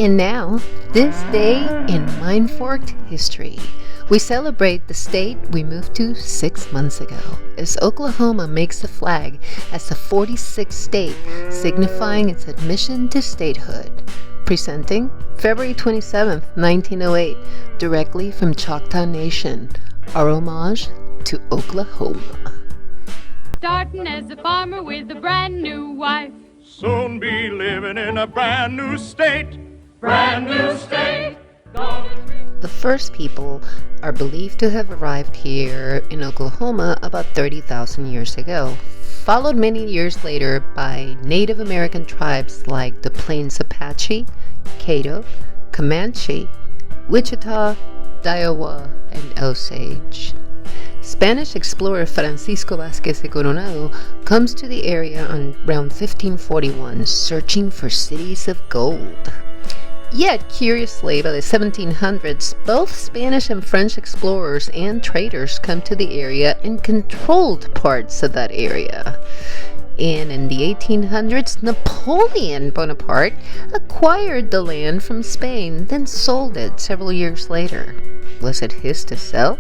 And now, this day in Mindforked history, we celebrate the state we moved to 6 months ago, as Oklahoma makes the flag as the 46th state, signifying its admission to statehood. Presenting February 27th, 1908, directly from Choctaw Nation, our homage to Oklahoma. Starting as a farmer with a brand new wife. Soon be living in a brand new state. Brand new state. The first people are believed to have arrived here in Oklahoma about 30,000 years ago, followed many years later by Native American tribes like the Plains Apache, Caddo, Comanche, Wichita, Diowa, and Osage. Spanish explorer Francisco Vázquez de Coronado comes to the area around 1541, searching for cities of gold. Yet, curiously, by the 1700s, both Spanish and French explorers and traders come to the area and controlled parts of that area. And in the 1800s, Napoleon Bonaparte acquired the land from Spain, then sold it several years later. Was it his to sell?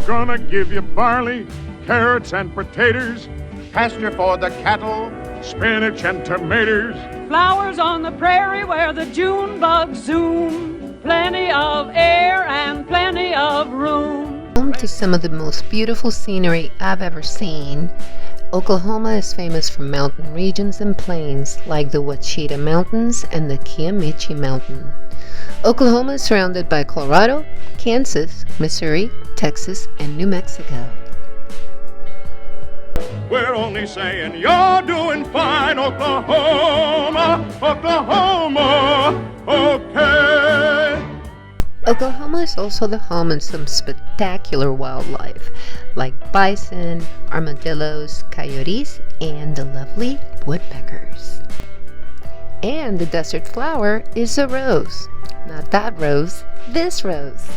Gonna give you barley, carrots and potatoes, pasture for the cattle, spinach and tomatoes. Flowers on the prairie where the June bugs zoom. Plenty of air and plenty of room. Home to some of the most beautiful scenery I've ever seen, Oklahoma is famous for mountain regions and plains like the Ouachita Mountains and the Kiamichi Mountain. Oklahoma is surrounded by Colorado, Kansas, Missouri, Texas, and New Mexico. We're only saying you're doing fine, Oklahoma, Oklahoma, okay. Oklahoma is also the home of some spectacular wildlife, like bison, armadillos, coyotes, and the lovely woodpeckers. And the desert flower is a rose. Not that rose, this rose.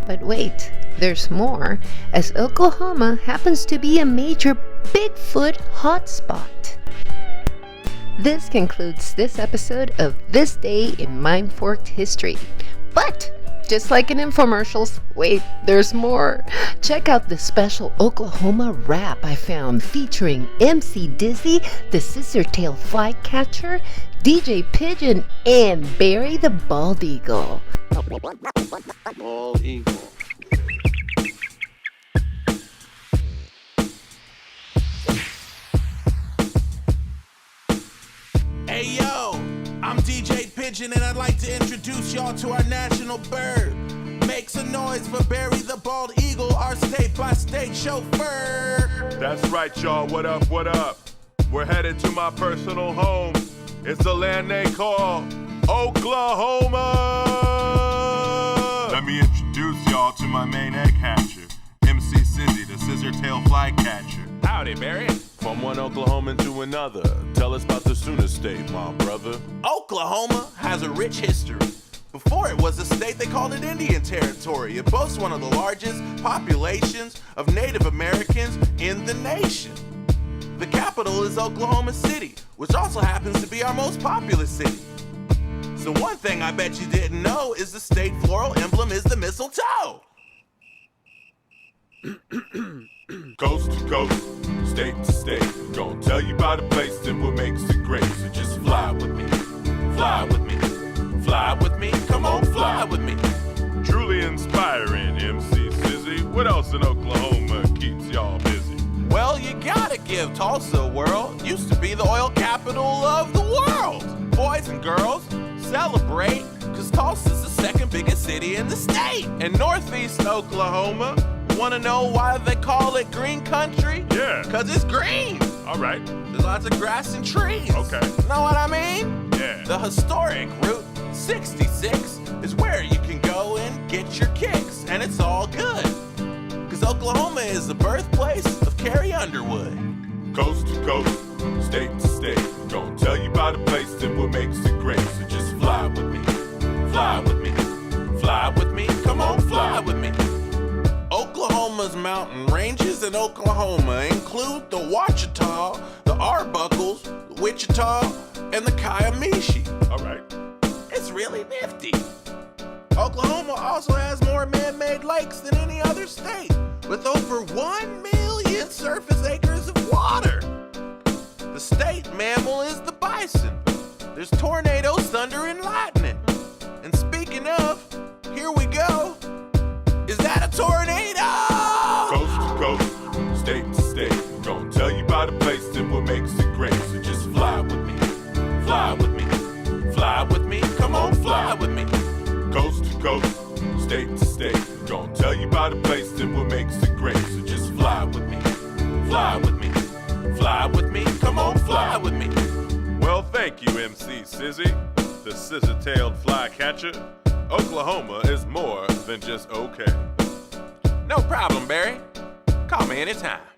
But wait, there's more, as Oklahoma happens to be a major Bigfoot hotspot. This concludes this episode of This Day in Mindforked History. But, just like in infomercials, wait, there's more. Check out the special Oklahoma rap I found featuring MC SIZZY, the Scissortail Flycatcher, DJ Pigeon, and Barry the Bald Eagle. Bald Eagle. Hey yo, I'm DJ Pigeon and I'd like to introduce y'all to our national bird. Make some noise for Barry the Bald Eagle, our state-by-state chauffeur. That's right, y'all. What up, what up? We're headed to my personal home. It's the land they call Oklahoma. Let me introduce y'all to my main egg hatcher, MC SIZZY, the Scissortail Flycatcher. Howdy, Barry. From one Oklahoman to another, tell us about the Sooner State, my brother. Oklahoma has a rich history. Before it was a state, they called it Indian Territory. It boasts one of the largest populations of Native Americans in the nation. The capital is Oklahoma City, which also happens to be our most populous city. So one thing I bet you didn't know is the state floral emblem is the mistletoe. Coast to coast, state to state, gonna tell you about a place and what makes it great. So just fly with me, Fly with me, fly with me, come on, fly with me. truly inspiring. MC SIZZY, what else in Oklahoma keeps y'all busy? Well, you gotta give Tulsa a whirl. Used to be the oil capital of the world. Boys and girls, celebrate, cause Tulsa's the second biggest city in the state. In northeast Oklahoma, wanna know why they call it green country? Yeah. Cause it's green. All right. There's lots of grass and trees. Okay. Know what I mean? Yeah. The historic Route 66 is where you can go and get your kicks, and it's all good. Cause Oklahoma is the birthplace of Carrie Underwood. Coast to coast, state to state, gonna tell you about a place and what makes it great. So just fly with me, Fly with me, fly with me, come on, fly with me. Oklahoma's mountain ranges in Oklahoma include the Ouachita, the Arbuckles, the Wichita, and the Kiamichi. all right. really nifty. Oklahoma also has more man-made lakes than any other state, with over 1 million surface acres of water. The state mammal is the bison. There's tornadoes, thunder, and lightning. And speaking of, here we go. Is that a tornado? Coast to coast, state to state. We're gonna tell you about a place and what makes it great. So just fly with me, Fly with me, fly with me, come on, fly with me. coast to coast, state to state. We're gonna tell you about a place and what makes it great. So just fly with me, Fly with me, fly with me, come on, fly with me. Well, thank you, MC SIZZY, the scissor-tailed flycatcher. Oklahoma is more than just okay. No problem, Barry. Call me anytime.